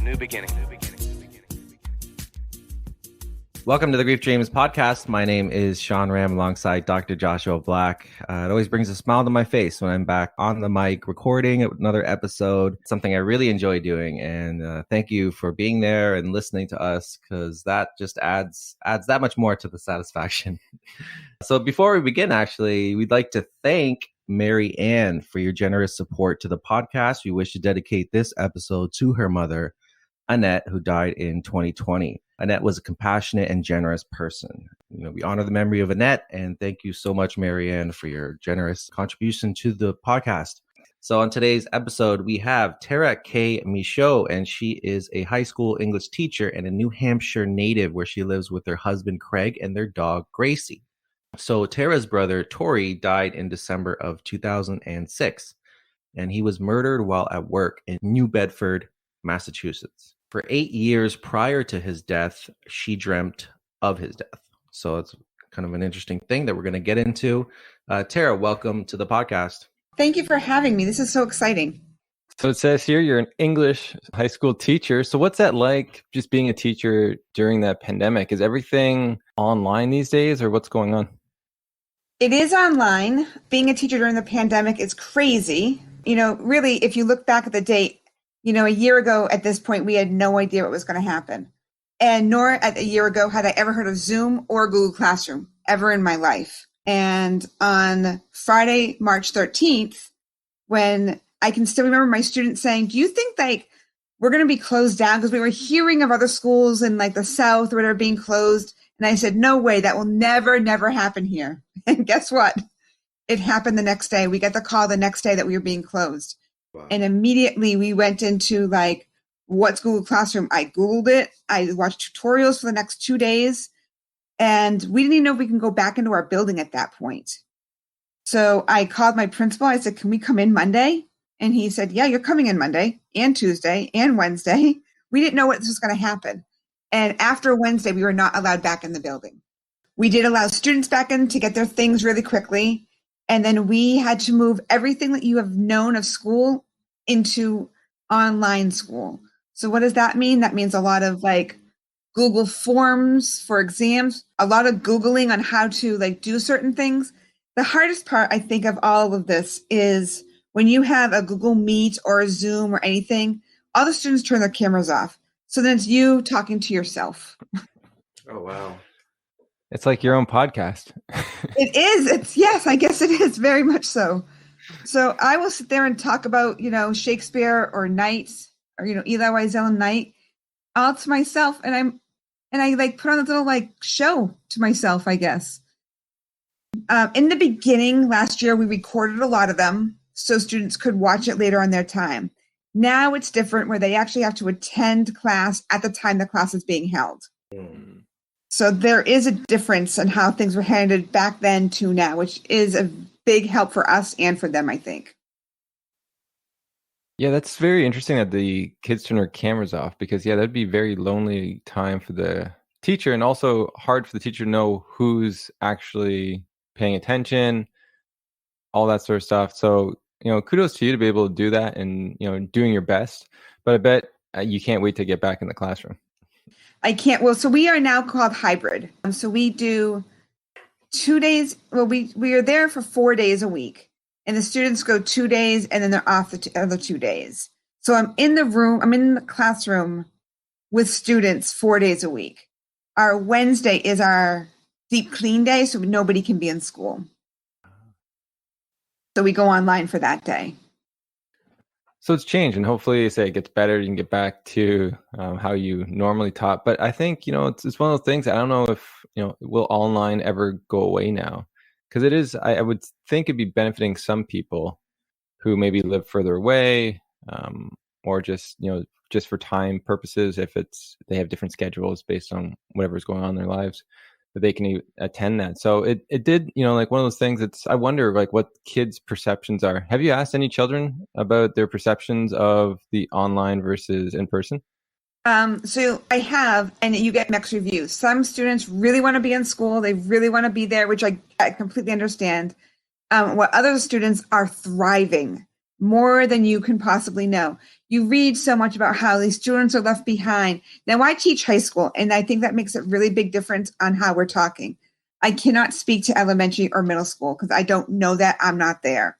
new beginning. Welcome to the Grief Dreams podcast. My name is Sean Ram alongside Dr. Joshua Black. It always brings a smile to my face when I'm back on the mic recording another episode, something I really enjoy doing. And thank you for being there and listening to us, because that just adds that much more to the satisfaction. So before we begin, actually, we'd like to thank Mary Ann for your generous support to the podcast. We wish to dedicate this episode to her mother, Annette, who died in 2020. Annette was a compassionate and generous person. We honor the memory of Annette, and thank you so much, Marianne, for your generous contribution to the podcast. So on today's episode, we have Tara K. Michaud, and she is a high school English teacher and a New Hampshire native, where she lives with her husband, Craig, and their dog, Gracie. So Tara's brother, Tory, died in December of 2006, and he was murdered while at work in New Bedford, Massachusetts. For 8 years prior to his death, she dreamt of his death. So it's kind of an interesting thing that we're going to get into. Tara, welcome to the podcast. Thank you for having me. This is so exciting. So it says here you're an English high school teacher. So what's that like, just being a teacher during that pandemic? Is everything online these days, or what's going on? It is online. Being a teacher during the pandemic is crazy. Really, if you look back at the date, a year ago at this point, we had no idea what was going to happen. And nor a year ago had I ever heard of Zoom or Google Classroom ever in my life. And on Friday, March 13th, when I can still remember my students saying, do you think we're going to be closed down? Because we were hearing of other schools in the South or whatever being closed. And I said, no way, that will never, never happen here. And guess what? It happened the next day. We got the call the next day that we were being closed. Wow. And immediately we went into what's Google Classroom? I Googled it. I watched tutorials for the next 2 days. And we didn't even know if we can go back into our building at that point. So I called my principal. I said, can we come in Monday? And he said, yeah, you're coming in Monday and Tuesday and Wednesday. We didn't know what this was going to happen. And after Wednesday, we were not allowed back in the building. We did allow students back in to get their things really quickly. And then we had to move everything that you have known of school into online school. So what does that mean? That means a lot of Google Forms for exams, a lot of Googling on how to do certain things. The hardest part, I think, of all of this is when you have a Google Meet or a Zoom or anything, all the students turn their cameras off. So then it's you talking to yourself. Oh, wow. It's like your own podcast. It is. Yes, I guess it is very much so. So I will sit there and talk about, Shakespeare or Knights or, Eli Wiesel and Knight all to myself. And I put on a little show to myself, I guess. In the beginning last year, we recorded a lot of them so students could watch it later on their time. Now it's different, where they actually have to attend class at the time the class is being held. Mm. So there is a difference in how things were handled back then to now, which is a big help for us and for them, I think. Yeah, that's very interesting that the kids turn their cameras off, because, that'd be a very lonely time for the teacher, and also hard for the teacher to know who's actually paying attention, all that sort of stuff. So, kudos to you to be able to do that and, doing your best. But I bet you can't wait to get back in the classroom. I can't. Well, so we are now called hybrid. So we do 2 days. Well, we are there for 4 days a week, and the students go 2 days and then they're off the other 2 days. So I'm in the classroom with students 4 days a week. Our Wednesday is our deep clean day, so nobody can be in school. So we go online for that day. So it's changed, and hopefully, it gets better. You can get back to how you normally taught. But I think, it's one of those things. I don't know if, will online ever go away now? Because it is, I would think it'd be benefiting some people who maybe live further away, or just, just for time purposes, if they have different schedules based on whatever's going on in their lives, that they can attend that. So it did, one of those things. I wonder what kids' perceptions are. Have you asked any children about their perceptions of the online versus in person? So I have, and you get mixed reviews. Some students really want to be in school. They really want to be there, which I completely understand. What other students are thriving. more than you can possibly know. You read so much about how these students are left behind. Now, I teach high school, and I think that makes a really big difference on how we're talking. I cannot speak to elementary or middle school because I don't know that. I'm not there.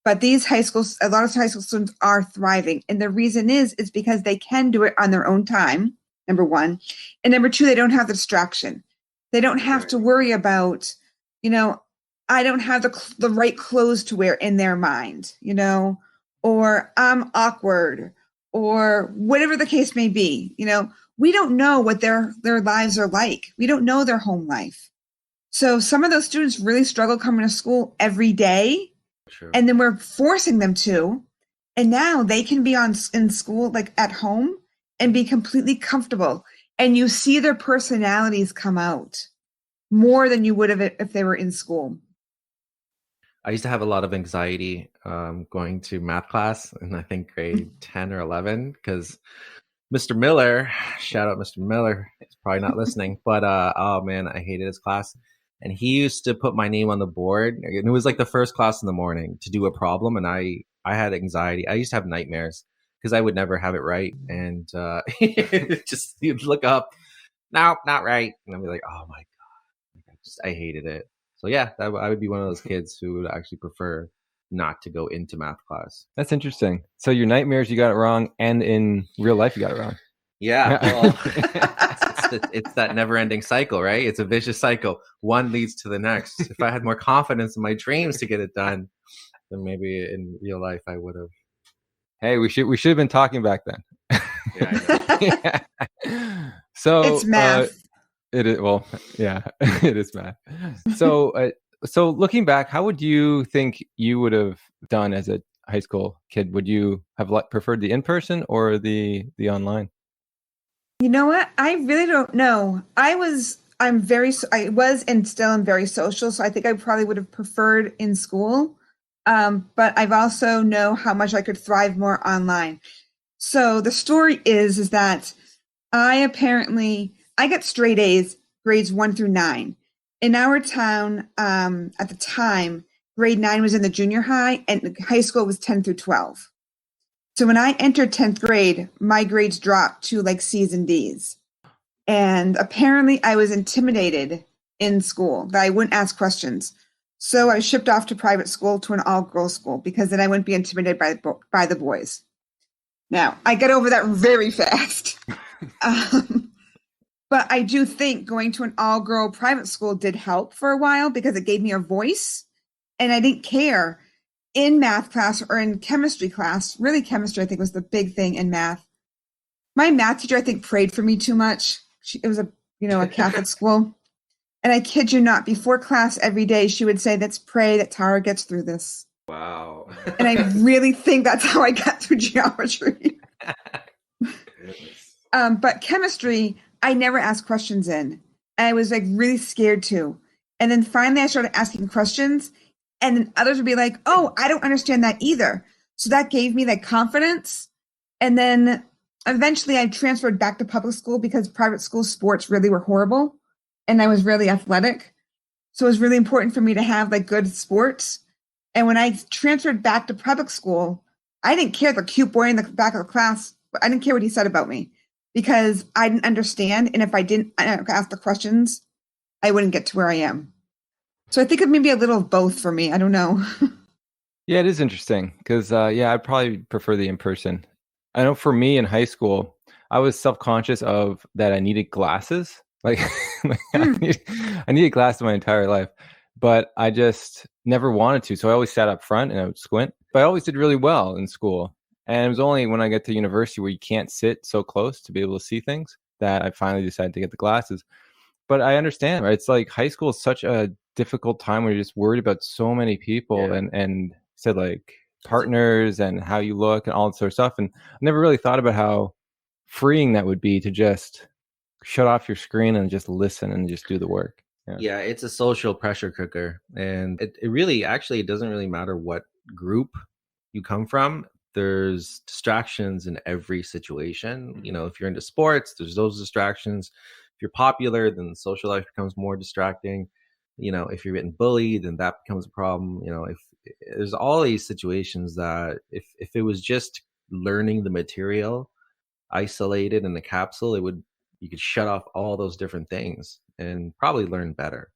But these high schools, a lot of high school students are thriving. And the reason is because they can do it on their own time, number one. And number two, they don't have the distraction. They don't have to worry about, I don't have the right clothes to wear in their mind, or I'm awkward, or whatever the case may be. We don't know what their lives are like. We don't know their home life. So some of those students really struggle coming to school every day. True. And then we're forcing them to. And now they can be in school, like at home, and be completely comfortable. And you see their personalities come out more than you would have if they were in school. I used to have a lot of anxiety going to math class in, I think, grade 10 or 11, because Mr. Miller, shout out Mr. Miller, he's probably not listening, but oh man, I hated his class. And he used to put my name on the board. And it was like the first class in the morning to do a problem. And I had anxiety. I used to have nightmares because I would never have it right. And just you'd look up, no, not right. And I'd be like, oh my God, I hated it. So yeah, I would be one of those kids who would actually prefer not to go into math class. That's interesting. So your nightmares, you got it wrong. And in real life, you got it wrong. Yeah. Well, it's that never-ending cycle, right? It's a vicious cycle. One leads to the next. If I had more confidence in my dreams to get it done, then maybe in real life I would have. Hey, we should have been talking back then. Yeah, I know. So it's math. It is, well, yeah, it is math. So so looking back, how would you think you would have done as a high school kid? Would you have preferred the in-person or the online? You know what? I really don't know. I was and still am very social. So I think I probably would have preferred in school. But I've also know how much I could thrive more online. So the story is that I got straight A's, grades 1 through 9. In our town, at the time, grade 9 was in the junior high and high school was 10 through 12. So when I entered 10th grade, my grades dropped to like C's and D's. And apparently I was intimidated in school that I wouldn't ask questions. So I was shipped off to private school to an all-girls school because then I wouldn't be intimidated by the boys. Now, I got over that very fast. But I do think going to an all-girl private school did help for a while because it gave me a voice. And I didn't care in math class or in chemistry class. Really, chemistry, I think, was the big thing in math. My math teacher, I think, prayed for me too much. It was a Catholic school. And I kid you not, before class every day, she would say, let's pray that Tara gets through this. Wow. And I really think that's how I got through geometry. But chemistry, I never asked questions in. And I was like really scared too. And then finally I started asking questions. And then others would be like, oh, I don't understand that either. So that gave me like confidence. And then eventually I transferred back to public school because private school sports really were horrible. And I was really athletic. So it was really important for me to have like good sports. And when I transferred back to public school, I didn't care the cute boy in the back of the class. I didn't care what he said about me because I didn't understand. And if I didn't ask the questions, I wouldn't get to where I am. So I think it may be a little of both for me. I don't know. Yeah, it is interesting because, I'd probably prefer the in-person. I know for me in high school, I was self-conscious of that I needed glasses. Like, I needed glasses my entire life, but I just never wanted to. So I always sat up front and I would squint. But I always did really well in school. And it was only when I get to university where you can't sit so close to be able to see things that I finally decided to get the glasses. But I understand, right? It's like high school is such a difficult time where you're just worried about so many people and said like partners and how you look and all that sort of stuff. And I never really thought about how freeing that would be to just shut off your screen and just listen and just do the work. Yeah, it's a social pressure cooker. And it really, actually, it doesn't really matter what group you come from. There's distractions in every situation. You know, if you're into sports, there's those distractions. If you're popular, then social life becomes more distracting. You know, if you're getting bullied, then that becomes a problem. You know, there's all these situations that if it was just learning the material isolated in the capsule, you could shut off all those different things and probably learn better.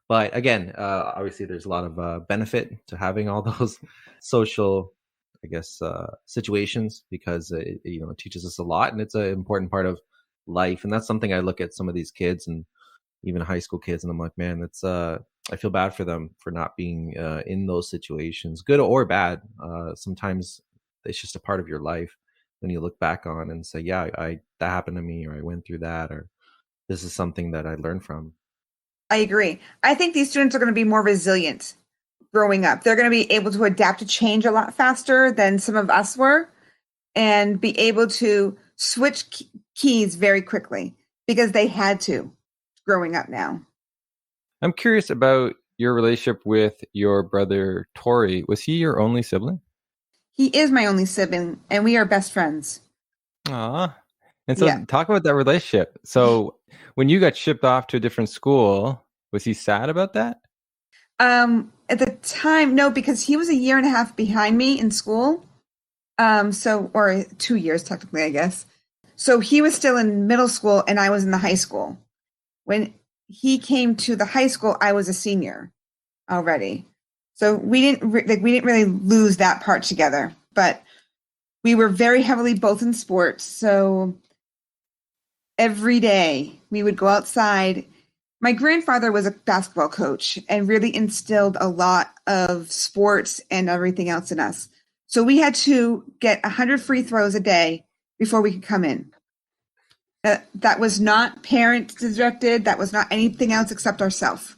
But again, obviously there's a lot of benefit to having all those social, I guess, situations, because it teaches us a lot, and it's an important part of life. And that's something I look at some of these kids and even high school kids, and I'm like, man, that's I feel bad for them for not being in those situations, good or bad. Sometimes it's just a part of your life when you look back on and say, yeah, that happened to me, or I went through that, or this is something that I learned from. I agree. I think these students are going to be more resilient growing up. They're going to be able to adapt to change a lot faster than some of us were, and be able to switch keys very quickly because they had to growing up now. I'm curious about your relationship with your brother, Tory. Was he your only sibling? He is my only sibling, and we are best friends. Aw. And so talk about that relationship. So when you got shipped off to a different school, was he sad about that? At the time, no, because he was a year and a half behind me in school. Or 2 years technically, I guess. So he was still in middle school and I was in the high school. When he came to the high school, I was a senior already. So we didn't really lose that part together, but we were very heavily both in sports. So every day we would go outside. My grandfather was a basketball coach and really instilled a lot of sports and everything else in us. So we had to get 100 free throws a day before we could come in. That was not parent directed. That was not anything else except ourselves.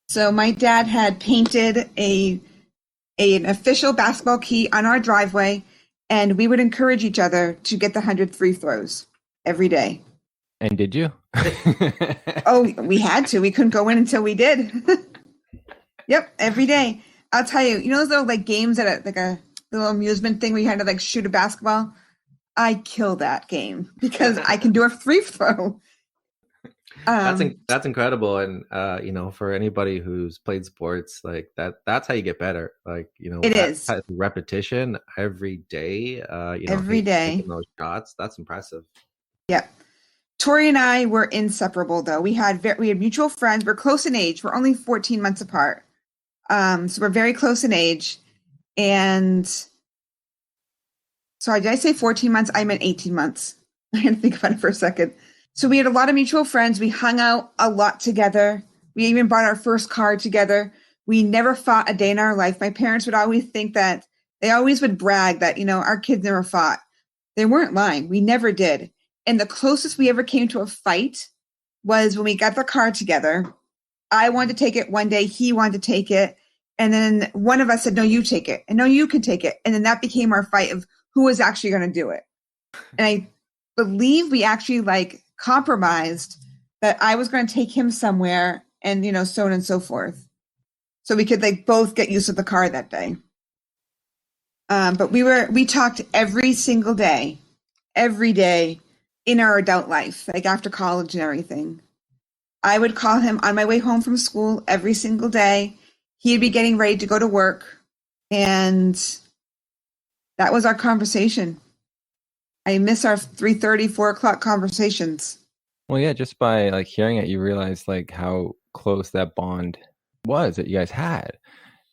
So my dad had painted an official basketball key on our driveway, and we would encourage each other to get the 100 free throws every day. And did you? Oh, we had to. We couldn't go in until we did. Yep, every day. I'll tell you, those little games at a little amusement thing where you had to shoot a basketball? I kill that game because I can do a free throw. That's incredible. And for anybody who's played sports, that's how you get better. It is repetition every day. Every day taking those shots. That's impressive. Yep. Tory and I were inseparable, though. We had mutual friends. We're close in age. We're only 14 months apart. So we're very close in age. And sorry, did I say 14 months? I meant 18 months. I had to think about it for a second. So we had a lot of mutual friends. We hung out a lot together. We even bought our first car together. We never fought a day in our life. My parents would always think that they always would brag that, our kids never fought. They weren't lying. We never did. And the closest we ever came to a fight was when we got the car together. I wanted to take it one day. He wanted to take it. And then one of us said, no, you take it. And no, you can take it. And then that became our fight of who was actually going to do it. And I believe we actually compromised that I was going to take him somewhere and, so on and so forth. So we could both get used to the car that day. But we talked every single day, every day in our adult life, after college and everything. I would call him on my way home from school every single day. He'd be getting ready to go to work. And that was our conversation. I miss our 3:30, 4 o'clock conversations. Well, yeah, just by hearing it, you realize how close that bond was that you guys had,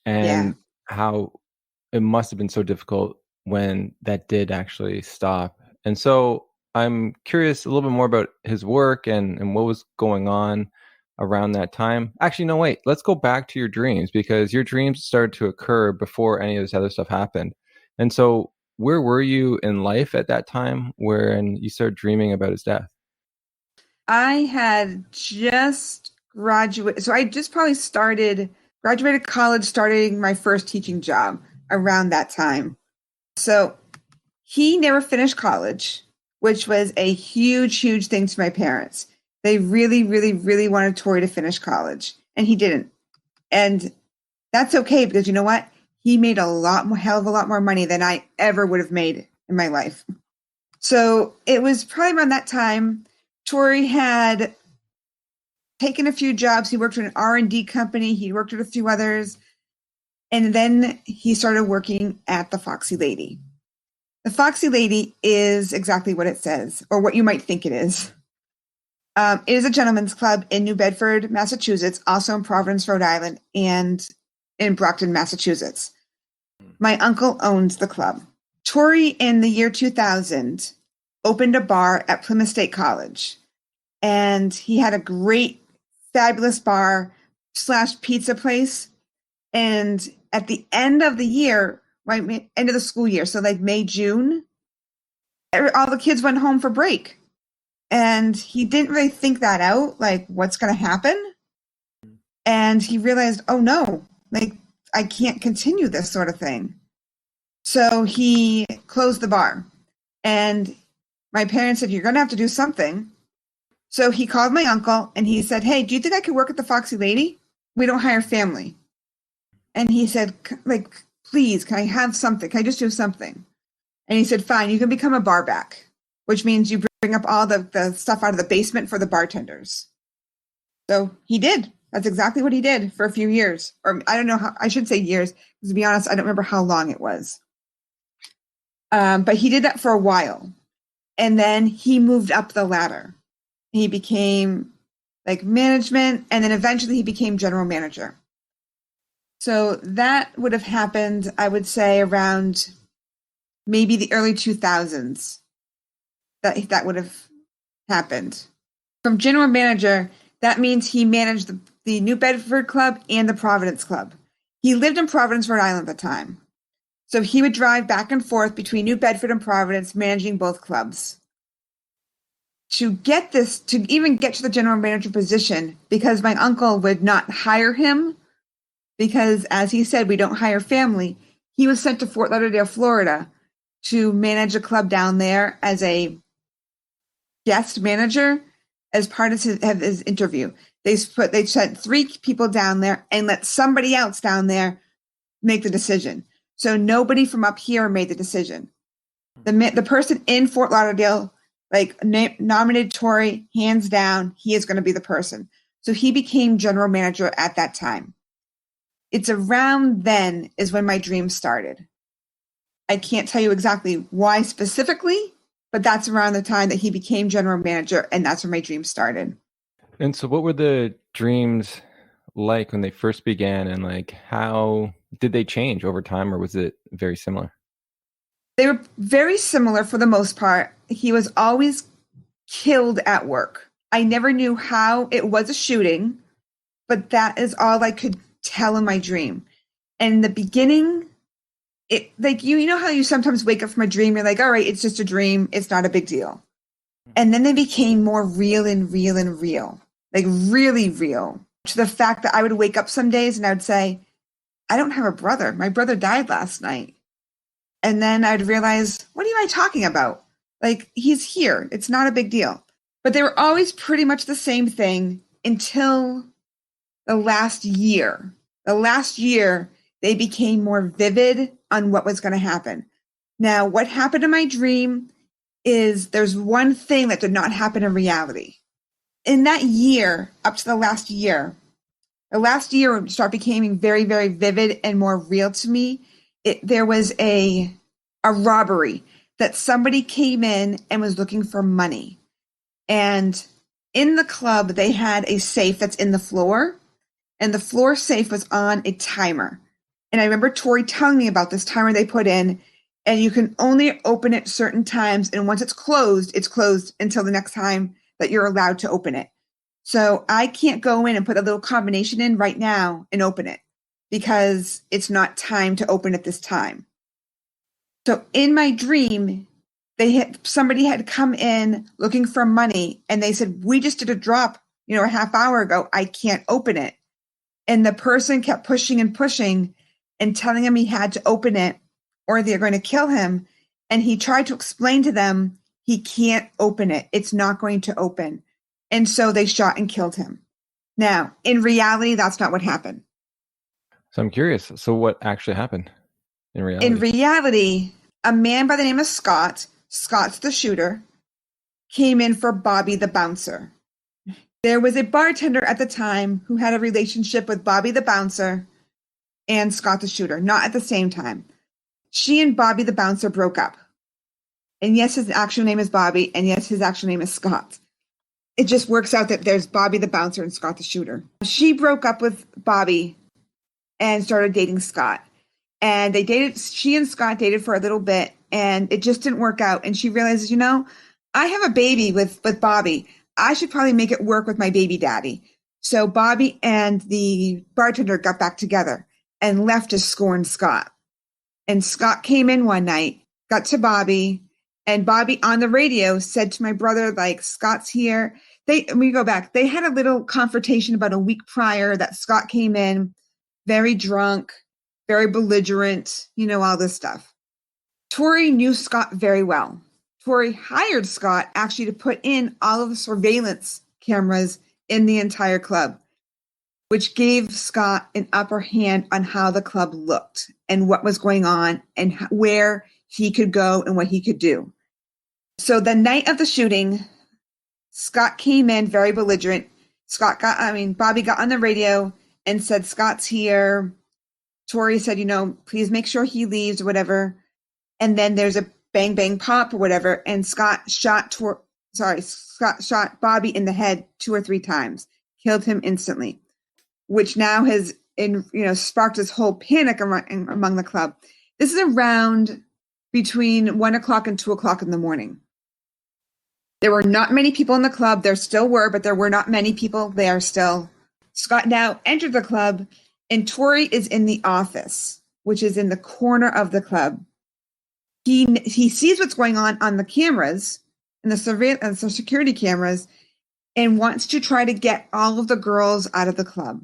and how it must have been so difficult when that did actually stop. And so I'm curious a little bit more about his work and what was going on around that time. Actually, no, wait, let's go back to your dreams, because your dreams started to occur before any of this other stuff happened. And so where were you in life at that time when you started dreaming about his death? I had just graduated. So I just probably graduated college, starting my first teaching job around that time. So he never finished college, which was a huge, huge thing to my parents. They really, really, really wanted Tory to finish college, and he didn't. And that's okay, because you know what? He made hell of a lot more money than I ever would have made in my life. So it was probably around that time. Tory had taken a few jobs. He worked at an R&D company. He worked at a few others. And then he started working at the Foxy Lady. The Foxy Lady is exactly what it says, or what you might think it is. It is a gentleman's club in New Bedford, Massachusetts, also in Providence, Rhode Island, and in Brockton, Massachusetts. My uncle owns the club. Tory, in the year 2000, opened a bar at Plymouth State College. And he had a great, fabulous bar / pizza place. And at the end of the year, right, end of the school year, so like May, June, all the kids went home for break. And he didn't really think that out, like what's going to happen. And he realized, oh no, like I can't continue this sort of thing. So he closed the bar. And my parents said, you're going to have to do something. So he called my uncle and he said, hey, do you think I could work at the Foxy Lady? We don't hire family. And he said, like, please, can I have something? Can I just do something? And he said, fine, you can become a bar back, which means you bring up all the stuff out of the basement for the bartenders. So he did. That's exactly what he did for a few years. Or I don't know how, I should say years, because to be honest, I don't remember how long it was. But he did that for a while. And then he moved up the ladder. He became like management, and then eventually he became general manager. So that would have happened, I would say, around maybe the early 2000s. That would have happened. From general manager, that means he managed the New Bedford Club and the Providence Club. He lived in Providence, Rhode Island at the time. So he would drive back and forth between New Bedford and Providence, managing both clubs. To even get to the general manager position, because my uncle would not hire him, because as he said, we don't hire family, he was sent to Fort Lauderdale, Florida, to manage a club down there as a guest manager as part of his interview. They sent 3 people down there and let somebody else down there make the decision. So nobody from up here made the decision. The person in Fort Lauderdale nominated Tory, hands down, he is going to be the person. So he became general manager at that time. It's around then is when my dream started. I can't tell you exactly why specifically, but that's around the time that he became general manager, and that's when my dream started. And so what were the dreams like when they first began, and like how did they change over time, or was it very similar? They were very similar for the most part. He was always killed at work. I never knew how it was a shooting, but that is all I could tell in my dream. And in the beginning, it like you know how you sometimes wake up from a dream, you're like, all right, it's just a dream, it's not a big deal. And then they became more real and real and real, like really real, to the fact that I would wake up some days and I would say, I don't have a brother. My brother died last night. And then I'd realize, what am I talking about? Like, he's here. It's not a big deal. But they were always pretty much the same thing until the last year. The last year, they became more vivid on what was going to happen. Now, what happened in my dream is there's one thing that did not happen in reality. In that year, up to the last year would start becoming very, very vivid and more real to me. There was a robbery that somebody came in and was looking for money. And in the club, they had a safe that's in the floor, and the floor safe was on a timer. And I remember Tory telling me about this timer they put in, and you can only open it certain times. And once it's closed until the next time that you're allowed to open it. So I can't go in and put a little combination in right now and open it because it's not time to open at this time. So in my dream, somebody had come in looking for money, and they said, we just did a drop, a half hour ago. I can't open it. And the person kept pushing and pushing and telling him he had to open it or they're going to kill him. And he tried to explain to them, he can't open it. It's not going to open. And so they shot and killed him. Now, in reality, that's not what happened. So I'm curious. So what actually happened in reality? In reality, a man by the name of Scott's the shooter, came in for Bobby the bouncer. There was a bartender at the time who had a relationship with Bobby the bouncer, and Scott the shooter, not at the same time. She and Bobby the bouncer broke up. And yes, his actual name is Bobby, and yes, his actual name is Scott. It just works out that there's Bobby the bouncer and Scott the shooter. She broke up with Bobby and started dating Scott. And she and Scott dated for a little bit, and it just didn't work out. And she realizes, I have a baby with Bobby. I should probably make it work with my baby daddy. So Bobby and the bartender got back together and left to scorn Scott. And Scott came in one night, got to Bobby, and Bobby on the radio said to my brother, like, Scott's here. We go back. They had a little confrontation about a week prior that Scott came in very drunk, very belligerent, all this stuff. Tory knew Scott very well. Tory hired Scott actually to put in all of the surveillance cameras in the entire club, which gave Scott an upper hand on how the club looked and what was going on and where he could go and what he could do. So the night of the shooting, Scott came in very belligerent. Bobby got on the radio and said, Scott's here. Tory said, please make sure he leaves or whatever. And then there's a bang, bang, pop or whatever. And Scott shot Bobby in the head 2 or 3 times, killed him instantly, which now has sparked this whole panic among the club. This is around between 1 o'clock and 2 o'clock in the morning. There were not many people in the club. There still were, but there were not many people there still. Scott now entered the club, and Tory is in the office, which is in the corner of the club. He sees what's going on the cameras, and the surveillance, the security cameras, and wants to try to get all of the girls out of the club.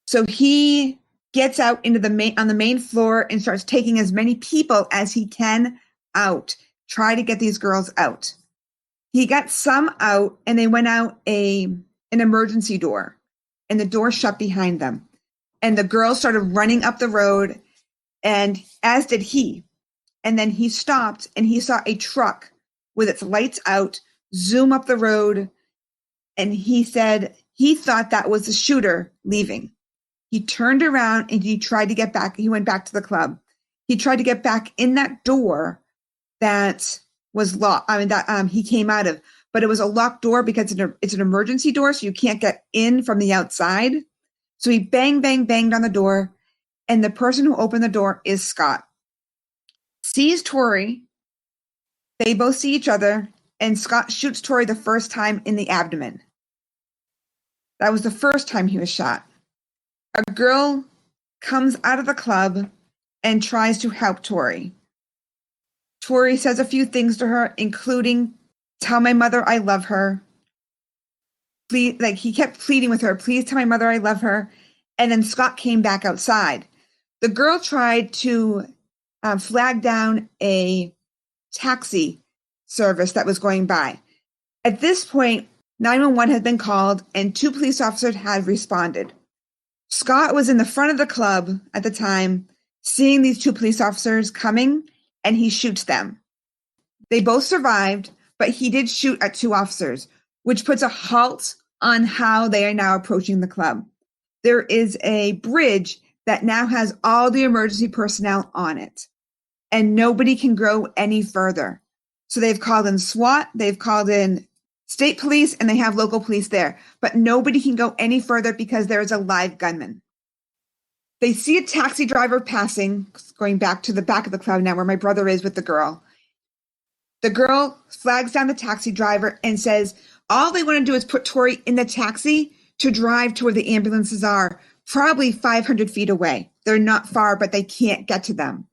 So he gets out on the main floor and starts taking as many people as he can out, try to get these girls out. He got some out, and they went out an emergency door, and the door shut behind them. And the girls started running up the road, and as did he. And then he stopped, and he saw a truck with its lights out zoom up the road, and he said he thought that was the shooter leaving. He turned around, and he tried to get back. He went back to the club. He tried to get back in that door that was locked. He came out of, but it was a locked door because it's an emergency door, so you can't get in from the outside. So he banged on the door, and the person who opened the door is Scott. Sees Tory. They both see each other, and Scott shoots Tory the first time in the abdomen. That was the first time he was shot. A girl comes out of the club and tries to help Tory. Tory says a few things to her, including, tell my mother I love her. Please, he kept pleading with her, please tell my mother I love her. And then Scott came back outside. The girl tried to flag down a taxi service that was going by. At this point, 911 had been called and 2 police officers had responded. Scott was in the front of the club at the time, seeing these 2 police officers coming, and he shoots them. They both survived, but he did shoot at 2 officers, which puts a halt on how they are now approaching the club. There is a bridge that now has all the emergency personnel on it, and nobody can go any further. So they've called in SWAT, they've called in state police, and they have local police there, but nobody can go any further because there is a live gunman. They see a taxi driver passing, going back to the back of the club now where my brother is with the girl. The girl flags down the taxi driver and says, all they want to do is put Tory in the taxi to drive to where the ambulances are, probably 500 feet away. They're not far, but they can't get to them.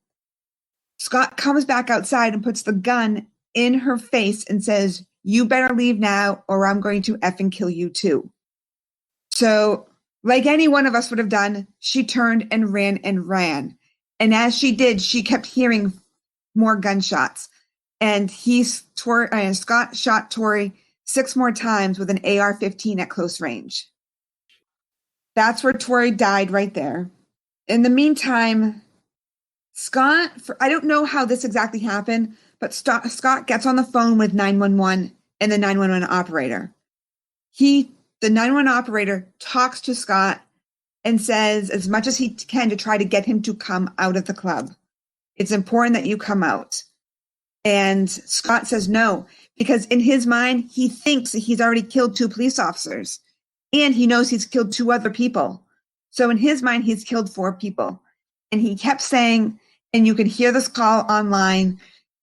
Scott comes back outside and puts the gun in her face and says, you better leave now or I'm going to effing kill you too. So like any one of us would have done, she turned and ran and ran. And as she did, she kept hearing more gunshots. And Scott shot Tory 6 more times with an AR-15 at close range. That's where Tory died right there. In the meantime, Scott, I don't know how this exactly happened, but Scott gets on the phone with 911 and the 911 operator. The 911 operator talks to Scott and says as much as he can to try to get him to come out of the club. It's important that you come out. And Scott says no, because in his mind, he thinks that he's already killed 2 police officers, and he knows he's killed 2 other people. So in his mind, he's killed 4 people. And he kept saying, and you can hear this call online,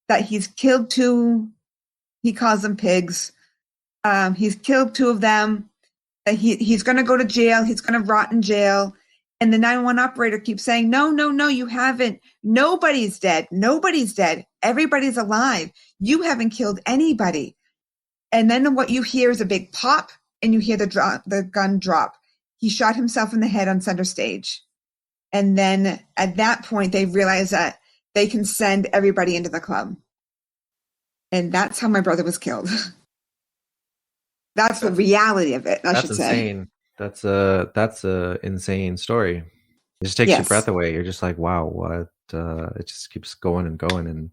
that he's killed 2, he calls them pigs. He's killed 2 of them, that he's going to go to jail, he's going to rot in jail. And the 911 operator keeps saying, no, you haven't. Nobody's dead. Nobody's dead. Everybody's alive. You haven't killed anybody. And then what you hear is a big pop, and you hear the gun drop. He shot himself in the head on center stage. And then at that point, they realize that they can send everybody into the club. And that's how my brother was killed. That's the reality of it, I should say. Insane. That's a insane story. It just takes your breath away. You're just like, wow, what? It just keeps going and going, and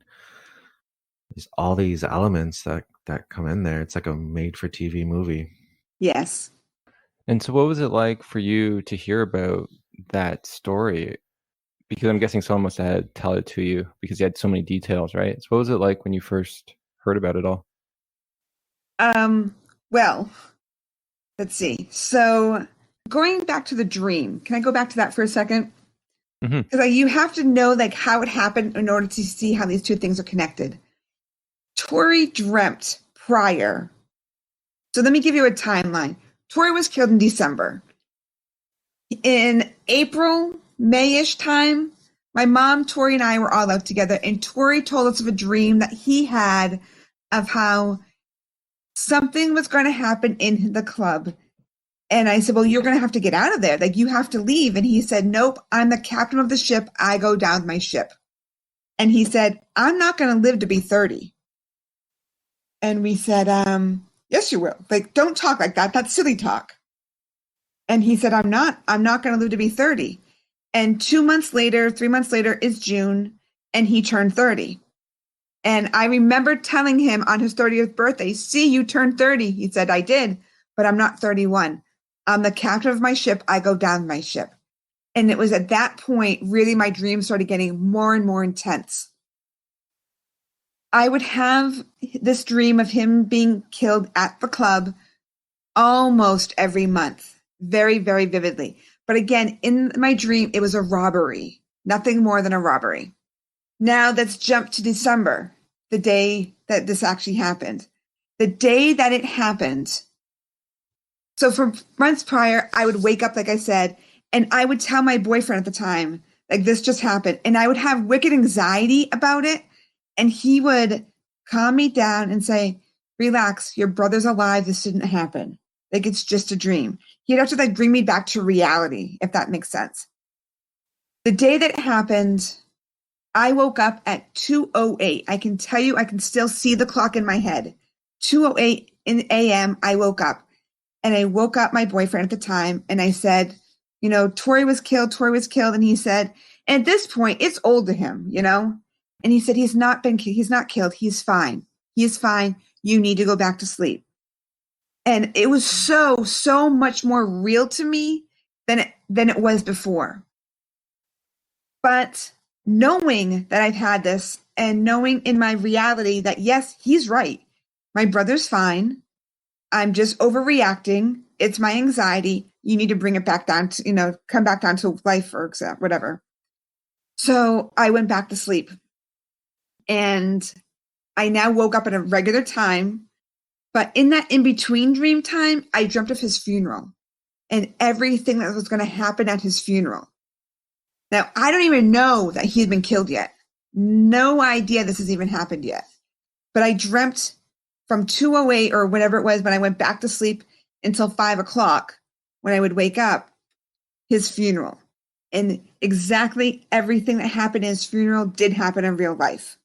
there's all these elements that come in there. It's like a made-for-TV movie. Yes. And so, what was it like for you to hear about that story? Because I'm guessing someone must have had to tell it to you because you had so many details, right? So, what was it like when you first heard about it all? Well, let's see. So going back to the dream, can I go back to that for a second? Because you have to know like how it happened in order to see how these 2 things are connected. Tory dreamt prior. So let me give you a timeline. Tory was killed in December. In April, May-ish time, my mom, Tory, and I were all out together, and Tory told us of a dream that he had of how something was going to happen in the club. And I said, well, you're going to have to get out of there. Like, you have to leave. And he said, nope, I'm the captain of the ship. I go down my ship. And he said, I'm not going to live to be 30. And we said, yes, you will. Like, don't talk like that. That's silly talk. And he said, I'm not going to live to be 30. And 3 months later is June, and he turned 30. And I remember telling him on his 30th birthday, see, you turned 30. He said, I did, but I'm not 31. I'm the captain of my ship. I go down my ship. And it was at that point, really, my dreams started getting more and more intense. I would have this dream of him being killed at the club almost every month, very, very vividly. But again, in my dream, it was a robbery, nothing more than a robbery. Now let's jump to December, the day that this actually happened. The day that it happened. So for months prior, I would wake up, like I said, and I would tell my boyfriend at the time, like, this just happened. And I would have wicked anxiety about it. And he would calm me down and say, relax, your brother's alive. This didn't happen. Like, it's just a dream. He'd have to like bring me back to reality, if that makes sense. The day that it happened, I woke up at 2:08. I can tell you, I can still see the clock in my head. 2:08 a.m. I woke up. And I woke up my boyfriend at the time, and I said, you know, Tory was killed. And he said, and at this point, it's old to him, you know? And he said, he's not killed. He's fine. He's fine. You need to go back to sleep. And it was so much more real to me than it was before. But knowing that I've had this, and knowing in my reality that, yes, he's right. My brother's fine. I'm just overreacting. It's my anxiety. You need to bring it back down to, you know, come back down to life or whatever. So I went back to sleep. And I now woke up at a regular time. But in that in-between dream time, I dreamt of his funeral and everything that was going to happen at his funeral. Now, I don't even know that he'd been killed yet. No idea this has even happened yet. But I dreamt from 2:08 or whatever it was when I went back to sleep until 5 o'clock when I would wake up, his funeral. And exactly everything that happened in his funeral did happen in real life.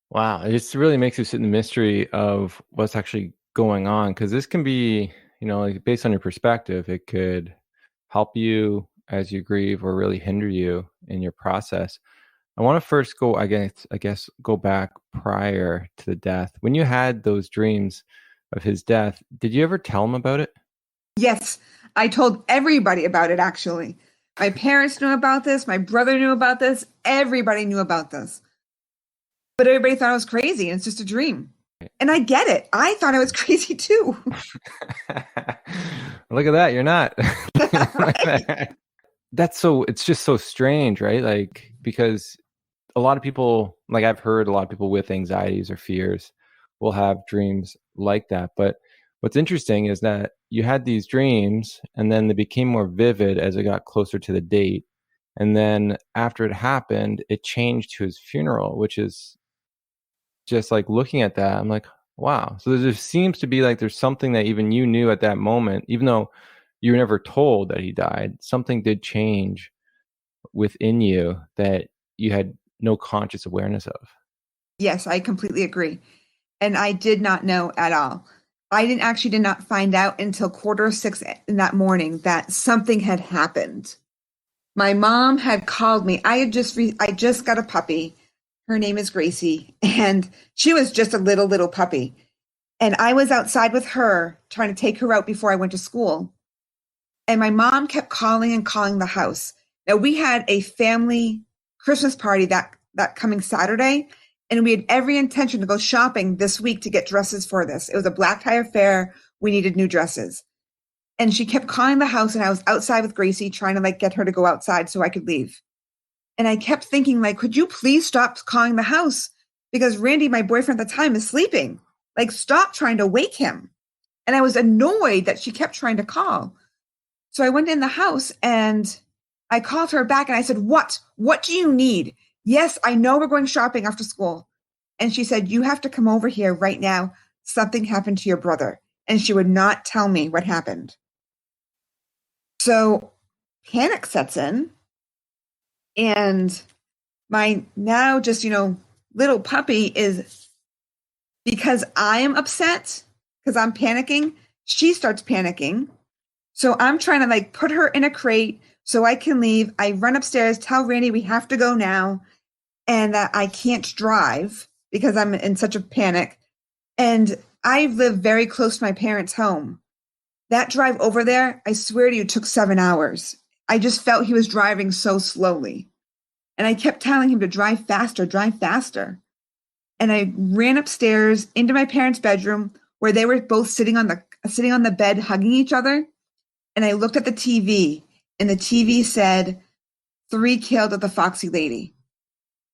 Wow. It just really makes you sit in the mystery of what's actually going on. Because this can be, you know, like based on your perspective, it could help you as you grieve or really hinder you in your process. I want to first go, I guess, go back prior to the death. When you had those dreams of his death, did you ever tell him about it? Yes. I told everybody about it, actually. My parents knew about this. My brother knew about this. Everybody knew about this. But everybody thought I was crazy and it's just a dream. And I get it. I thought I was crazy too. Look at that. You're not. Right. It's just so strange, right? Like, because a lot of people, like I've heard a lot of people with anxieties or fears will have dreams like that. But what's interesting is that you had these dreams and then they became more vivid as it got closer to the date. And then after it happened, it changed to his funeral, which is just like looking at that, I'm like, wow. So there just seems to be like there's something that even you knew at that moment, even though you were never told that he died, something did change within you that you had no conscious awareness of. Yes, I completely agree. And I did not know at all. I did not find out until 5:45 in that morning that something had happened. My mom had called me. I just got a puppy. Her name is Gracie, and she was just a little puppy. And I was outside with her trying to take her out before I went to school. And my mom kept calling and calling the house. Now we had a family Christmas party that coming Saturday, and we had every intention to go shopping this week to get dresses for this. It was a black tie affair. We needed new dresses. And she kept calling the house, and I was outside with Gracie trying to like get her to go outside so I could leave. And I kept thinking, like, could you please stop calling the house? Because Randy, my boyfriend at the time, is sleeping. Like, stop trying to wake him. And I was annoyed that she kept trying to call. So I went in the house and I called her back and I said, what? What do you need? Yes, I know we're going shopping after school. And she said, you have to come over here right now. Something happened to your brother. And she would not tell me what happened. So panic sets in. And my now just, little puppy is, because I am upset, because I'm panicking, she starts panicking. So I'm trying to like put her in a crate so I can leave. I run upstairs, tell Randy we have to go now, and that I can't drive because I'm in such a panic. And I live very close to my parents' home. That drive over there, I swear to you, took 7 hours. I just felt he was driving so slowly. And I kept telling him to drive faster, drive faster. And I ran upstairs into my parents' bedroom where they were both sitting on the bed hugging each other. And I looked at the TV, and the TV said, 3 killed at the Foxy Lady.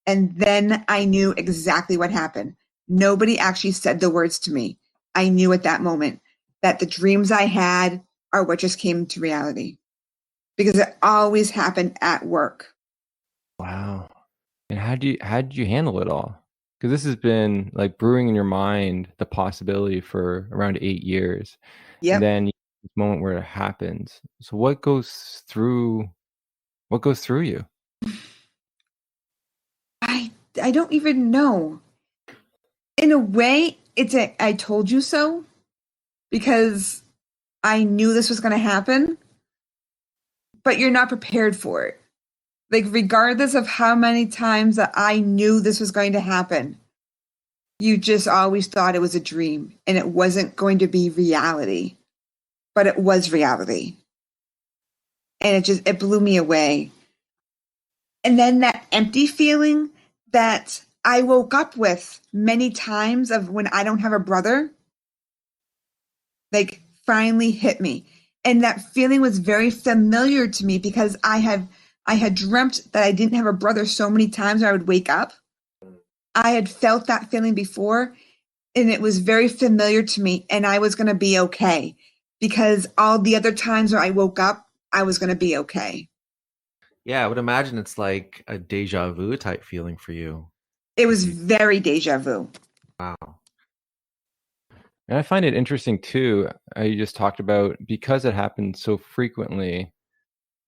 And then I knew exactly what happened. Nobody actually said the words to me. I knew at that moment that the dreams I had are what just came to reality. Because it always happened at work. Wow. And how did you handle it all? Because this has been like brewing in your mind the possibility for around 8 years. Yep. And then this moment where it happens. So what goes through you? I don't even know. In a way, it's a I told you so, because I knew this was going to happen, but you're not prepared for it. Like, regardless of how many times that I knew this was going to happen, you just always thought it was a dream and it wasn't going to be reality, but it was reality. And it blew me away. And then that empty feeling that I woke up with many times of when I don't have a brother, like, finally hit me. And that feeling was very familiar to me because I had dreamt that I didn't have a brother so many times I would wake up. I had felt that feeling before, and it was very familiar to me, and I was going to be okay because all the other times where I woke up, I was going to be okay. Yeah, I would imagine it's like a deja vu type feeling for you. It was very deja vu. Wow. And I find it interesting too. You just talked about, because it happened so frequently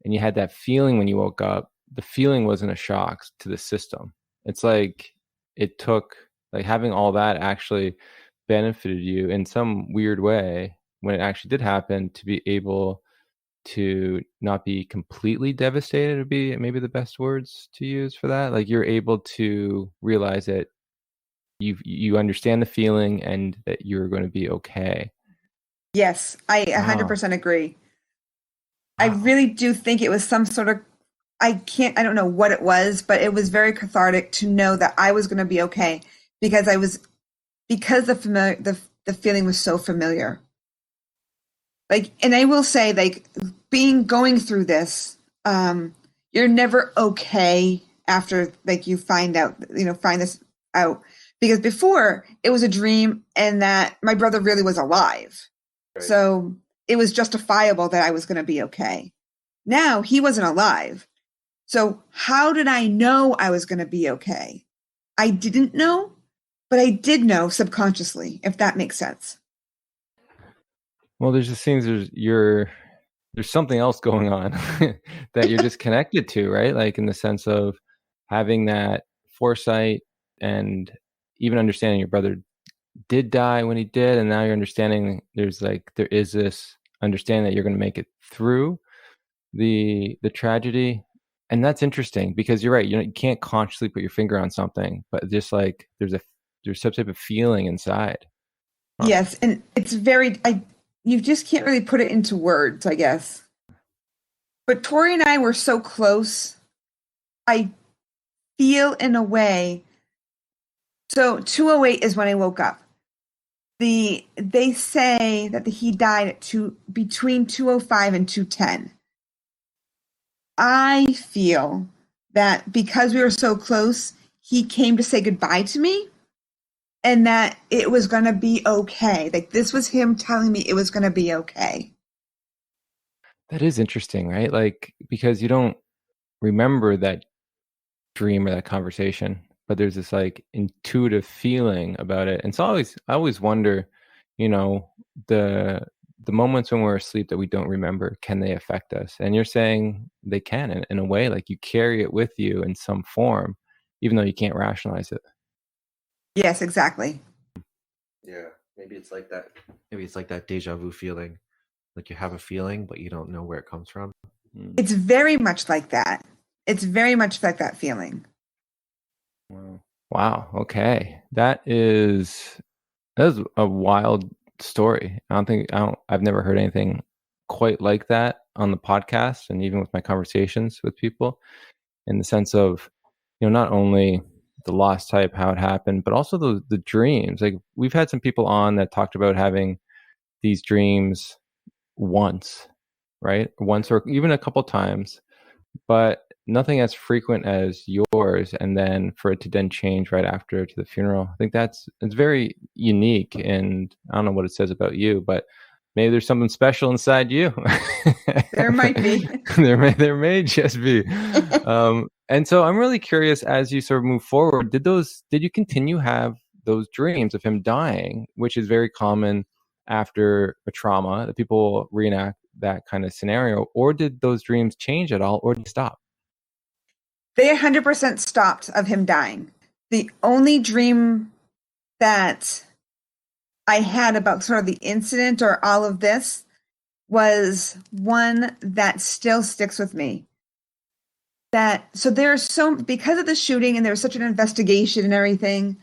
and you had that feeling when you woke up, the feeling wasn't a shock to the system. It's like it took, like, having all that actually benefited you in some weird way when it actually did happen, to be able to not be completely devastated would be maybe the best words to use for that. Like, you're able to realize that you understand the feeling and that you're going to be okay. Yes, I 100% agree. I really do think it was some sort of, I don't know what it was, but it was very cathartic to know that I was going to be okay because the feeling was so familiar. Like, and I will say, like, going through this, you're never okay after, like, you find this out, because before it was a dream and that my brother really was alive. Right. So it was justifiable that I was going to be okay. Now he wasn't alive. So how did I know I was going to be okay? I didn't know, but I did know subconsciously, if that makes sense. Well, there's just things, there's something else going on that you're just connected to, right? Like, in the sense of having that foresight and even understanding your brother did die when he did, and now you're understanding there is this understanding that you're going to make it through the tragedy. And that's interesting, because you're right, you can't consciously put your finger on something, but just like there's some type of feeling inside. Yes, and it's you just can't really put it into words, I guess. But Tory and I were so close. I feel in a way. So 2:08 is when I woke up. They say that he died at between 2:05 and 2:10. I feel that because we were so close, he came to say goodbye to me, and that it was going to be okay. Like, this was him telling me it was going to be okay. That is interesting, right? Like, because you don't remember that dream or that conversation, but there's this like intuitive feeling about it. And so I always wonder, the moments when we're asleep that we don't remember, can they affect us? And you're saying they can, in a way, like you carry it with you in some form, even though you can't rationalize it. Yes, exactly. Yeah, maybe it's like that. Maybe it's like that deja vu feeling. Like, you have a feeling, but you don't know where it comes from. It's very much like that. It's very much like that feeling. Wow. Okay. That is a wild story. I've never heard anything quite like that on the podcast, and even with my conversations with people, in the sense of, not only the lost type, how it happened, but also the dreams. Like, we've had some people on that talked about having these dreams once, right? Once or even a couple times, but nothing as frequent as yours, and then for it to then change right after to the funeral. I think it's very unique, and I don't know what it says about you, but maybe there's something special inside you. There might be. there may just be. And so I'm really curious, as you sort of move forward, did you continue have those dreams of him dying, which is very common after a trauma, that people reenact that kind of scenario, or did those dreams change at all, or did they stop? They 100% stopped of him dying. The only dream that I had about sort of the incident or all of this was one that still sticks with me. Because of the shooting, and there was such an investigation and everything,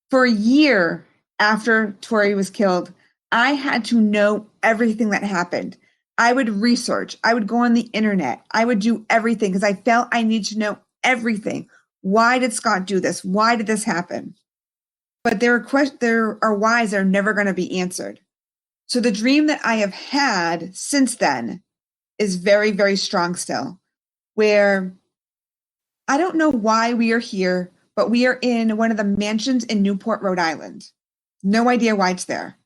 for a year after Tory was killed, I had to know everything that happened. I would research. I would go on the internet. I would do everything because I felt I need to know everything. Why did Scott do this? Why did this happen? But there are whys that are never going to be answered. So the dream that I have had since then is very, very strong still, where I don't know why we are here, but we are in one of the mansions in Newport, Rhode Island. No idea why it's there.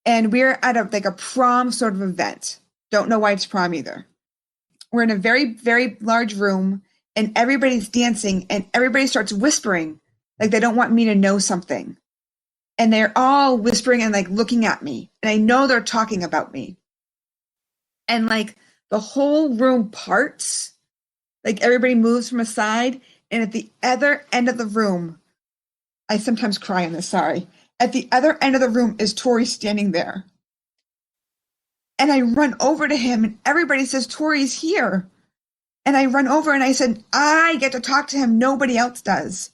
And we're at a prom sort of event. Don't know why it's prom either. We're in a very, very large room, and everybody's dancing, and everybody starts whispering like they don't want me to know something. And they're all whispering and like looking at me. And I know they're talking about me. And like the whole room parts, like everybody moves from a side. And at the other end of the room, I sometimes cry on this, sorry. At the other end of the room is Tory standing there. And I run over to him, and everybody says, Tory's here. And I run over and I said, I get to talk to him. Nobody else does.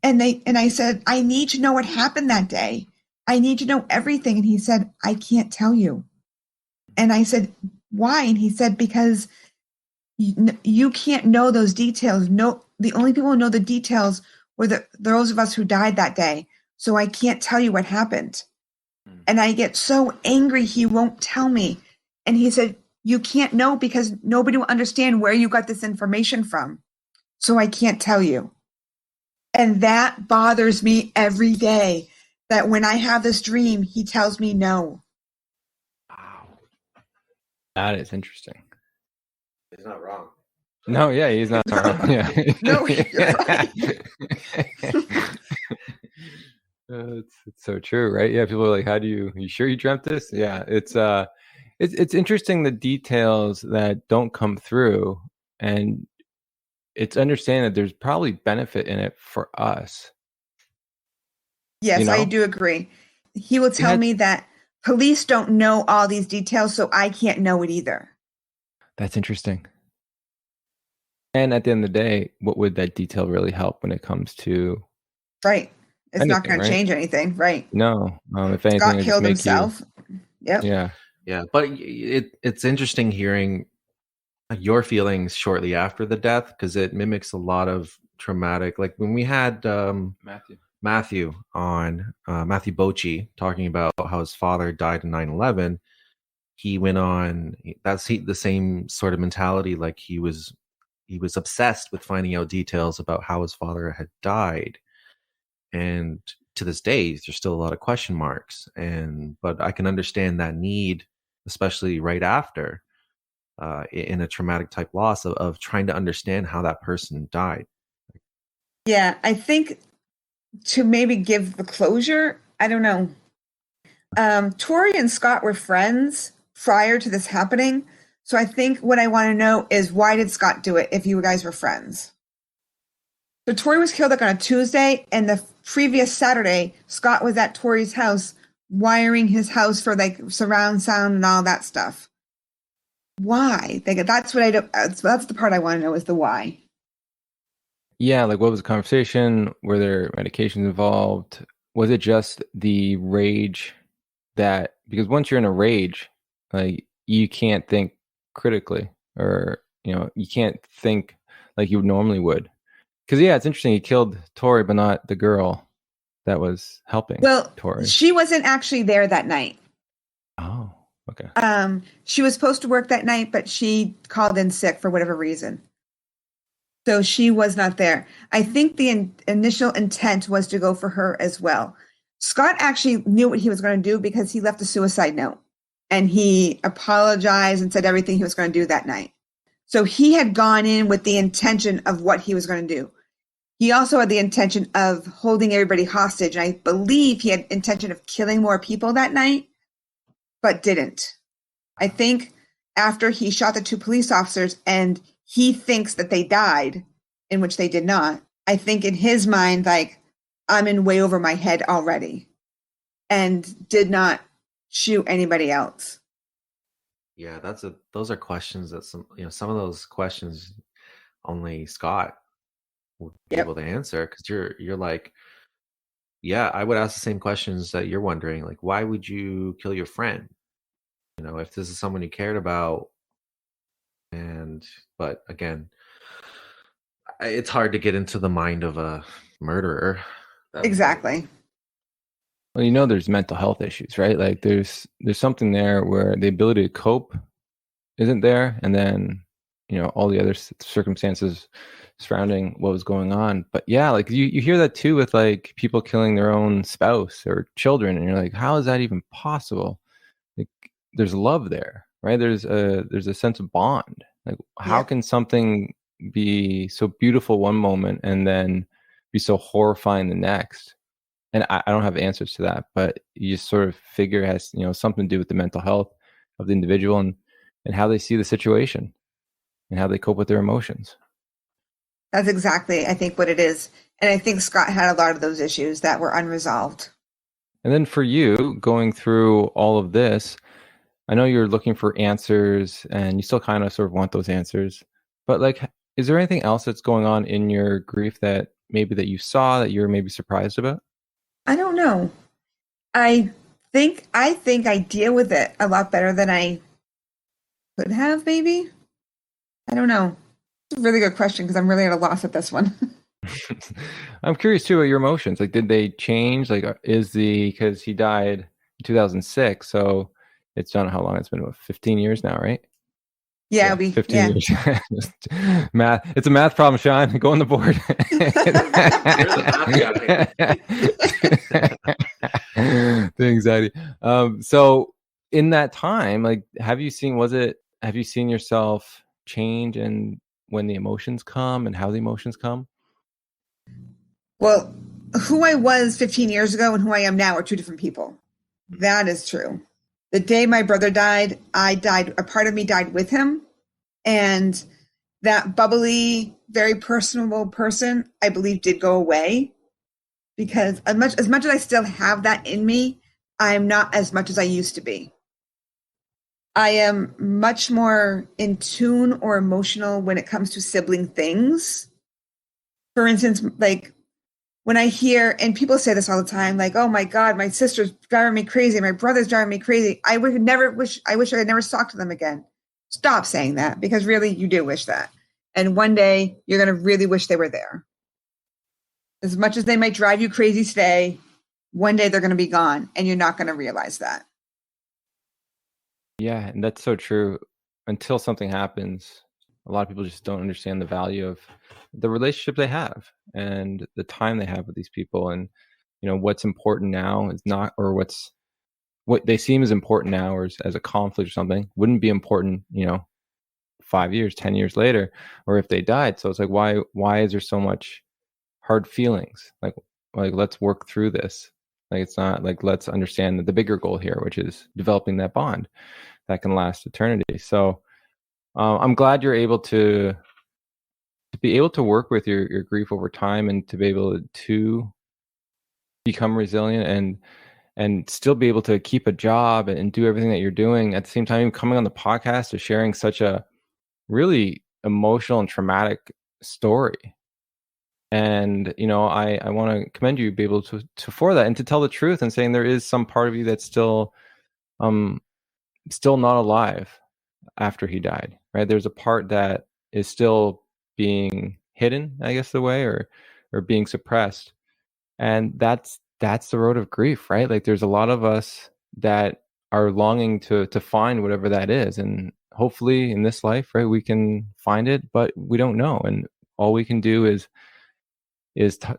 And I said, I need to know what happened that day. I need to know everything. And he said, I can't tell you. And I said, why? And he said, because you can't know those details. No, the only people who know the details were those of us who died that day. So I can't tell you what happened. And I get so angry he won't tell me. And he said, you can't know because nobody will understand where you got this information from. So I can't tell you. And that bothers me every day, that when I have this dream, he tells me no. Wow. That is interesting. He's not wrong. No, yeah, he's not wrong. Yeah. No, you're right. It's so true, right? Yeah, people are like, "How do you sure you dreamt this?" Yeah, it's interesting, the details that don't come through, and it's understanding that there's probably benefit in it for us. Yes, You know? I do agree. He will tell me that police don't know all these details, so I can't know it either. That's interesting. And at the end of the day, what would that detail really help when it comes to Right. It's not anything, going right? to change anything. Right. No, if anything, Scott it just killed make himself. Yep. Yeah. Yeah, but it's interesting hearing your feelings shortly after the death, because it mimics a lot of traumatic, like when we had Matthew on, Matthew Bocci, talking about how his father died in 9/11. He went on, the same sort of mentality, like he was obsessed with finding out details about how his father had died. And to this day, there's still a lot of question marks. But I can understand that need, especially right after, in a traumatic type loss, of trying to understand how that person died. Yeah, I think to maybe give the closure, I don't know. Tory and Scott were friends prior to this happening. So I think what I want to know is, why did Scott do it if you guys were friends? So Tory was killed like on a Tuesday, and the previous Saturday, Scott was at Tory's house wiring his house for like surround sound and all that stuff. Why? That's what I don't. That's the part I want to know, is the why. Yeah, like what was the conversation? Were there medications involved? Was it just the rage because once you're in a rage, like you can't think critically, or you can't think like you normally would. Because yeah, it's interesting. He killed Tory, but not the girl that was helping. Well, Tory. she wasn't actually there that night. Oh, okay. She was supposed to work that night, but she called in sick for whatever reason. So she was not there. I think the initial intent was to go for her as well. Scott actually knew what he was going to do because he left a suicide note, and he apologized and said everything he was going to do that night. So he had gone in with the intention of what he was going to do. He also had the intention of holding everybody hostage. And I believe he had intention of killing more people that night, but didn't. I think after he shot the 2 police officers and he thinks that they died, in which they did not, I think in his mind, like, I'm in way over my head already, and did not shoot anybody else. Yeah, those are questions that some of those questions only Scott would be able to answer, because you're like, yeah, I would ask the same questions that you're wondering, like, why would you kill your friend? If this is someone you cared about. But again, it's hard to get into the mind of a murderer. Exactly. Well, there's mental health issues, right? Like there's something there where the ability to cope isn't there, and then all the other circumstances surrounding what was going on. But yeah, like you hear that too with like people killing their own spouse or children, and you're like, how is that even possible? Like there's love there, right? There's a sense of bond. Like how can something be so beautiful one moment and then be so horrifying the next? And I don't have answers to that, but you just sort of figure it has something to do with the mental health of the individual and how they see the situation and how they cope with their emotions. That's exactly, I think, what it is. And I think Scott had a lot of those issues that were unresolved. And then for you, going through all of this, I know you're looking for answers and you still kind of sort of want those answers, but like, is there anything else that's going on in your grief that you saw that you're maybe surprised about? I don't know. I think I deal with it a lot better than I Could have, maybe. I don't know. It's a really good question because I'm really at a loss at this one. I'm curious too about your emotions. Like, did they change? Like, because he died in 2006, so it's done how long? It's been what, 15 years now, right? Yeah, 15 years. Math. It's a math problem, Sean. Go on the board. The anxiety. So in that time, like, have you seen yourself change and when the emotions come and how the emotions come? Well, who I was 15 years ago and who I am now are two different people. That is true. The day my brother died, I died. A part of me died with him. And that bubbly, very personable person, I believe, did go away. Because as much as I still have that in me, I'm not as much as I used to be. I am much more in tune or emotional when it comes to sibling things. For instance, like when I hear, and people say this all the time, like, oh my God, my sister's driving me crazy, my brother's driving me crazy. I wish I had never talked to them again. Stop saying that, because really you do wish that. And one day you're going to really wish they were there. As much as they might drive you crazy today, one day they're going to be gone and you're not going to realize that. Yeah, and that's so true. Until something happens, a lot of people just don't understand the value of the relationship they have and the time they have with these people. And, what's important now is not, or what they seem as important now or as a conflict or something wouldn't be important, 5 years, 10 years later, or if they died. So it's like, why is there so much hard feelings? Like let's work through this. Like, it's not like, let's understand the bigger goal here, which is developing that bond that can last eternity. So I'm glad you're able to be able to work with your grief over time and to be able to become resilient and still be able to keep a job and do everything that you're doing at the same time. Coming on the podcast is sharing such a really emotional and traumatic story. And, I want to commend you, be able to for that and to tell the truth and saying there is some part of you that's still not alive after he died, right? There's a part that is still being hidden, I guess, the way, or being suppressed. And that's the road of grief, right? Like, there's a lot of us that are longing to find whatever that is. And hopefully in this life, right, we can find it, but we don't know. And all we can do is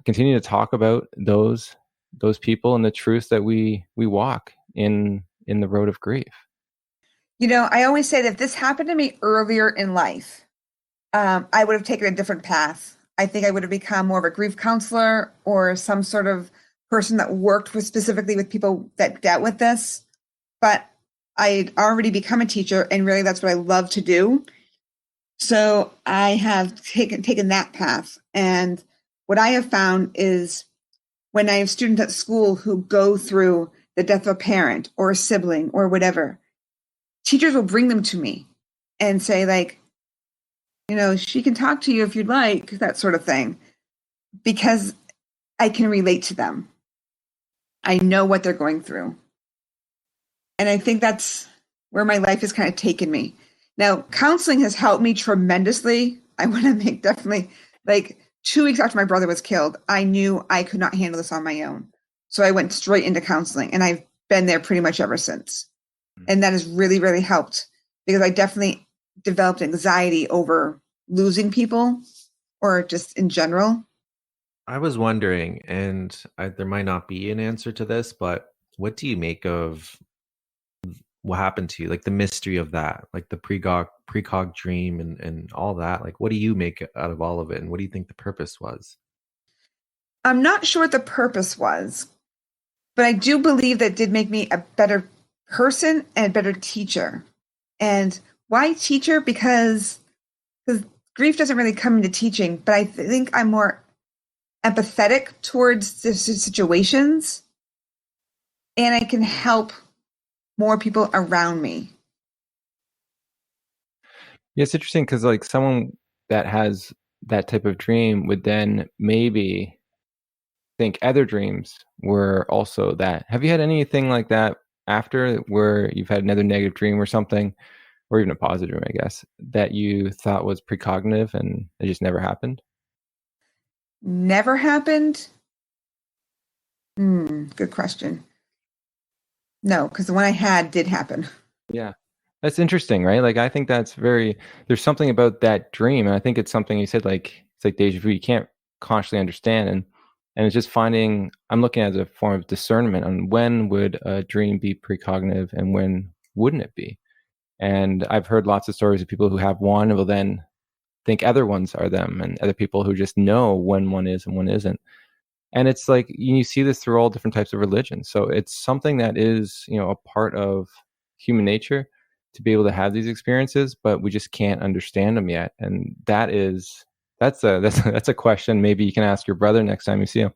continue to talk about those people and the truth that we walk in the road of grief. I always say that if this happened to me earlier in life, I would have taken a different path. I think I would have become more of a grief counselor or some sort of person that worked specifically with people that dealt with this. But I'd already become a teacher, and really that's what I love to do. So I have taken that path. And what I have found is when I have students at school who go through the death of a parent or a sibling or whatever, teachers will bring them to me and say, like, she can talk to you if you'd like, that sort of thing, because I can relate to them. I know what they're going through. And I think that's where my life has kind of taken me. Now, counseling has helped me tremendously. I want to make definitely, like, 2 weeks after my brother was killed, I knew I could not handle this on my own. So I went straight into counseling, and I've been there pretty much ever since. And that has really, really helped, because I definitely developed anxiety over losing people or just in general. I was wondering, and there might not be an answer to this, but what do you make of what happened to you? Like the mystery of that, like the precog dream and all that. Like, what do you make out of all of it? And what do you think the purpose was? I'm not sure what the purpose was, but I do believe that did make me a better person and a better teacher. And why teacher? Because grief doesn't really come into teaching, but I think I'm more empathetic towards the situations, and I can help more people around me. Yeah, it's interesting because, like, someone that has that type of dream would then maybe think other dreams were also that. Have you had anything like that after, where you've had another negative dream or something or even a positive dream, I guess, that you thought was precognitive and it just never happened? Never happened? Good question. No, because the one I had did happen. Yeah. That's interesting, right? Like, I think that's there's something about that dream. And I think it's something you said, like, it's like deja vu. You can't consciously understand. And it's just I'm looking at it as a form of discernment on when would a dream be precognitive and when wouldn't it be? And I've heard lots of stories of people who have one and will then think other ones are them, and other people who just know when one is and one isn't. And it's like, you see this through all different types of religions. So it's something that is, a part of human nature to be able to have these experiences, but we just can't understand them yet. And that's a question maybe you can ask your brother next time you see him.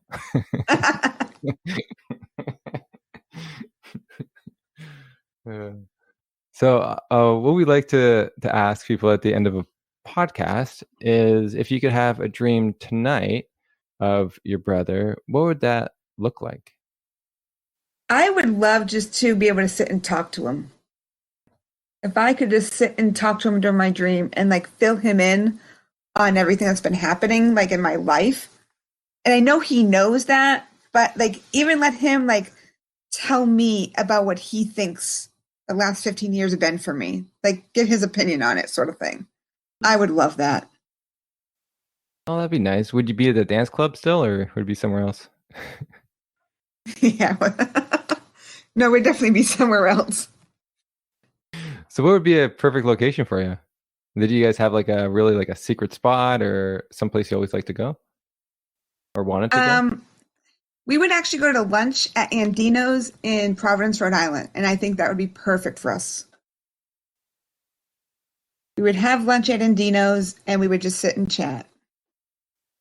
So what we like to ask people at the end of a podcast is, if you could have a dream tonight of your brother, what would that look like? I would love just to be able to sit and talk to him. If I could just sit and talk to him during my dream and like fill him in on everything that's been happening like in my life. And I know he knows that, but like even let him like tell me about what he thinks the last 15 years have been for me. Like give his opinion on it, sort of thing. I would love that. Oh, that'd be nice. Would you be at the dance club still, or would it be somewhere else? Yeah. No, we'd definitely be somewhere else. So what would be a perfect location for you? Did you guys have like a secret spot or someplace you always like to go or wanted to go? We would actually go to lunch at Andino's in Providence, Rhode Island. And I think that would be perfect for us. We would have lunch at Andino's and we would just sit and chat.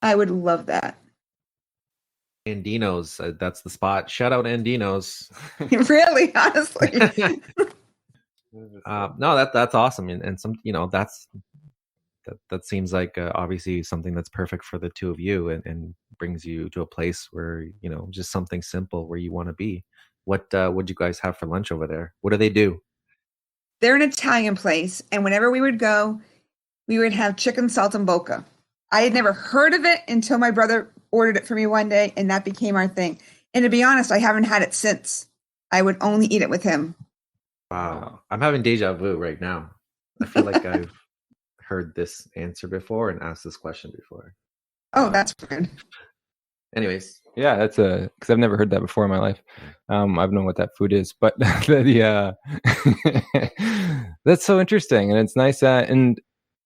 I would love that. Andino's, that's the spot. Shout out Andino's. Really, honestly. No, that's awesome, and some, that seems like obviously something that's perfect for the two of you, and brings you to a place where just something simple where you want to be. What would you guys have for lunch over there? What do they do? They're an Italian place, and whenever we would go, we would have chicken saltimbocca. I had never heard of it until my brother ordered it for me one day, and that became our thing. And to be honest, I haven't had it since. I would only eat it with him. Wow. I'm having deja vu right now. I feel like I've heard this answer before and asked this question before. Oh, that's weird. Anyways. Yeah, that's because I've never heard that before in my life. I've known what that food is, but that's so interesting. And it's nice and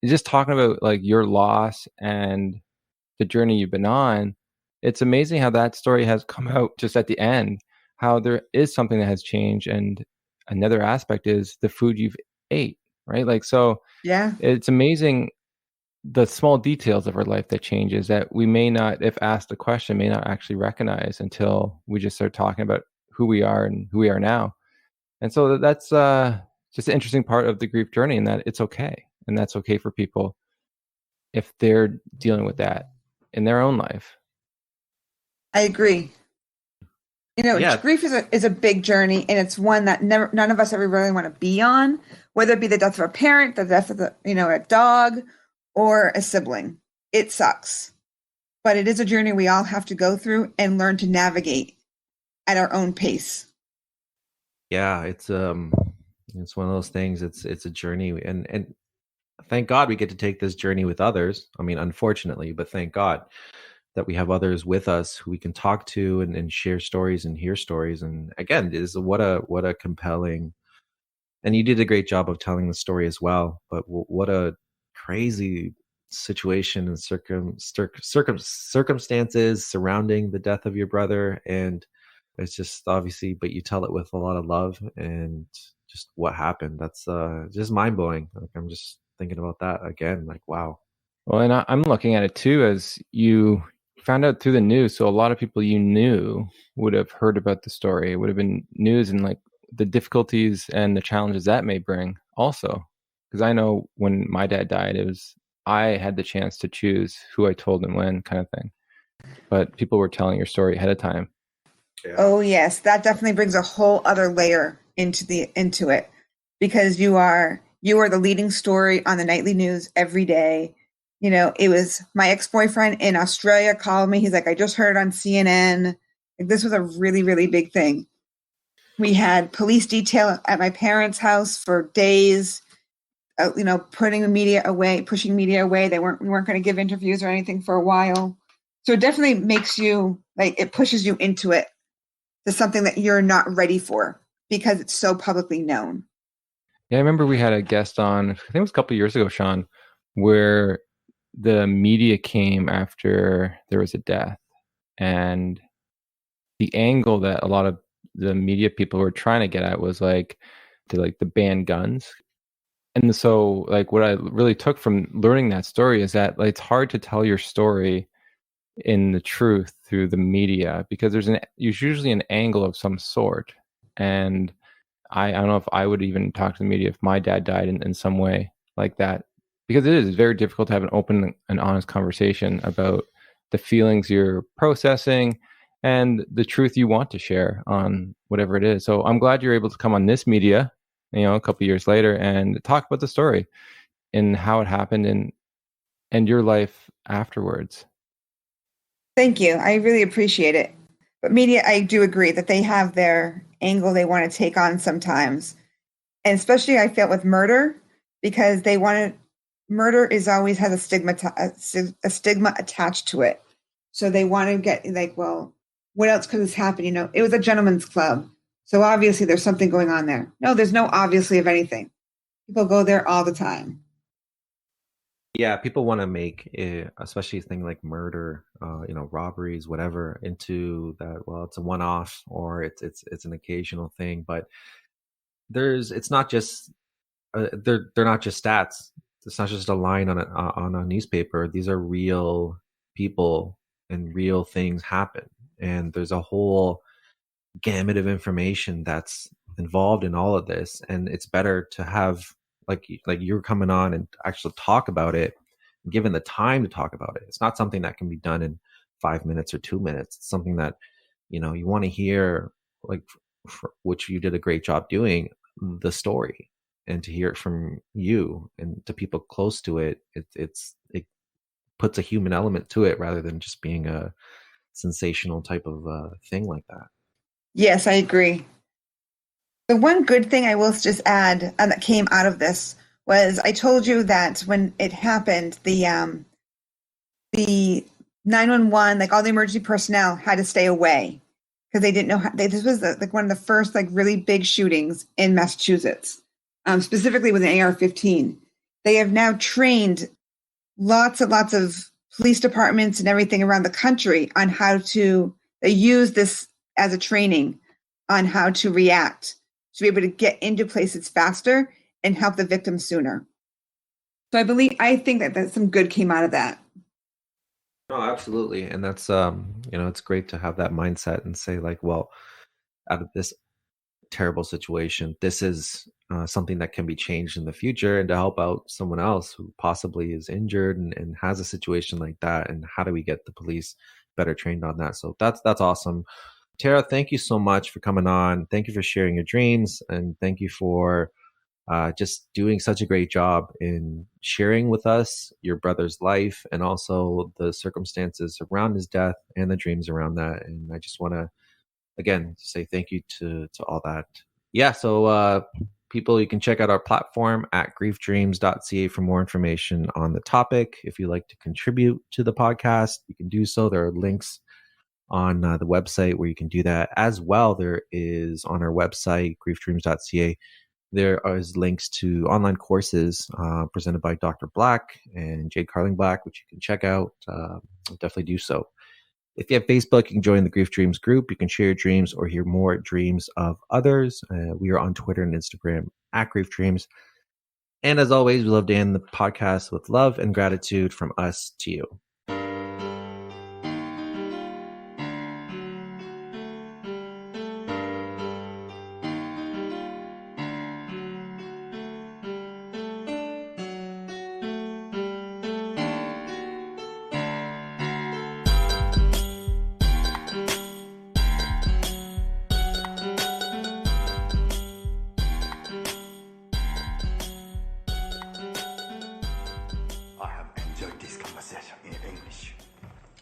just talking about like your loss and the journey you've been on, it's amazing how that story has come out just at the end, how there is something that has changed. And another aspect is the food you've ate, right? Like, so yeah, it's amazing the small details of our life that changes that we may not, if asked the question, may not actually recognize until we just start talking about who we are and who we are now. And so that's just an interesting part of the grief journey, and that it's okay. And that's okay for people if they're dealing with that in their own life. I agree. Grief is a big journey, and it's one that none of us ever really want to be on, whether it be the death of a parent, the death of a dog, or a sibling. It sucks, but it is a journey we all have to go through and learn to navigate at our own pace. Yeah, it's one of those things. It's a journey, and thank God we get to take this journey with others. I mean, unfortunately, but thank God that we have others with us who we can talk to and share stories and hear stories. And again, what a compelling, and you did a great job of telling the story as well, but what a crazy situation and circumstances surrounding the death of your brother. And it's just obviously, but you tell it with a lot of love and just what happened. That's just mind-blowing. Like, I'm just thinking about that again, like, wow. Well, and I'm looking at it too, as you found out through the news. So a lot of people you knew would have heard about the story. It would have been news, and like the difficulties and the challenges that may bring also. Because I know when my dad died, I had the chance to choose who I told and when, kind of thing. But people were telling your story ahead of time. Yeah. Oh yes, that definitely brings a whole other layer into it, because you are You were the leading story on the nightly news every day. You know, it was my ex-boyfriend in Australia called me. He's like, I just heard on CNN. Like, this was a really, really big thing. We had police detail at my parents' house for days, you know, putting the media away, pushing media away. We weren't going to give interviews or anything for a while. So it definitely makes you, like, it pushes you into it, to something that you're not ready for because it's so publicly known. Yeah, I remember we had a guest on, I think it was a couple of years ago, Sean, where the media came after there was a death, and the angle that a lot of the media people were trying to get at was like to like the ban guns. And so like what I really took from learning that story is that like, it's hard to tell your story in the truth through the media because there's usually an angle of some sort. And I don't know if I would even talk to the media if my dad died in some way like that, because it is very difficult to have an open and honest conversation about the feelings you're processing and the truth you want to share on whatever it is. So I'm glad you're able to come on this media, you know, a couple of years later and talk about the story and how it happened and your life afterwards. Thank you. I really appreciate it. But media, I do agree that they have their angle they want to take on sometimes. And especially I felt with murder, because murder is always has a stigma attached to it. So they want to get like, well, what else could this happen? You know, it was a gentleman's club. So obviously there's something going on there. No, there's no obviously of anything. People go there all the time. Yeah, people want to make it, especially a thing like murder, you know, robberies, whatever, into that. Well, it's a one-off or it's an occasional thing, but it's not just they're not just stats. It's not just a line on a newspaper. These are real people and real things happen, and there's a whole gamut of information that's involved in all of this, and it's better to have like you're coming on and actually talk about it, given the time to talk about it. It's not something that can be done in 5 minutes or 2 minutes. It's something that, you know, you want to hear, like, which you did a great job doing, the story, and to hear it from you and to people close to it. It puts a human element to it rather than just being a sensational type of thing like that. Yes, I agree. The one good thing I will just add that came out of this was I told you that when it happened, the 911, like all the emergency personnel had to stay away because they didn't know how. This was like one of the first like really big shootings in Massachusetts, specifically with an AR-15. They have now trained lots and lots of police departments and everything around the country on how to use this as a training on how to react, to be able to get into places faster and help the victim sooner. So I think that some good came out of that. No, absolutely. And that's, you know, it's great to have that mindset and say like, well, out of this terrible situation, this is something that can be changed in the future, and to help out someone else who possibly is injured and has a situation like that. And how do we get the police better trained on that? So that's awesome. Tara, thank you so much for coming on. Thank you for sharing your dreams, and thank you for just doing such a great job in sharing with us your brother's life and also the circumstances around his death and the dreams around that. And I just want to, again, say thank you to all that. Yeah, so people, you can check out our platform at griefdreams.ca for more information on the topic. If you'd like to contribute to the podcast, you can do so. There are links on the website where you can do that as well. There is on our website, griefdreams.ca, there is links to online courses presented by Dr. Black and Jade Carling Black, which you can check out. Definitely do so. If you have Facebook, you can join the Grief Dreams group. You can share your dreams or hear more dreams of others. We are on Twitter and Instagram at Grief Dreams. And as always, we love to end the podcast with love and gratitude from us to you.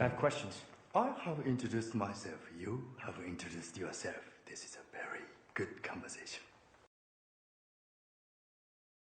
I have questions. I have introduced myself. You have introduced yourself. This is a very good conversation.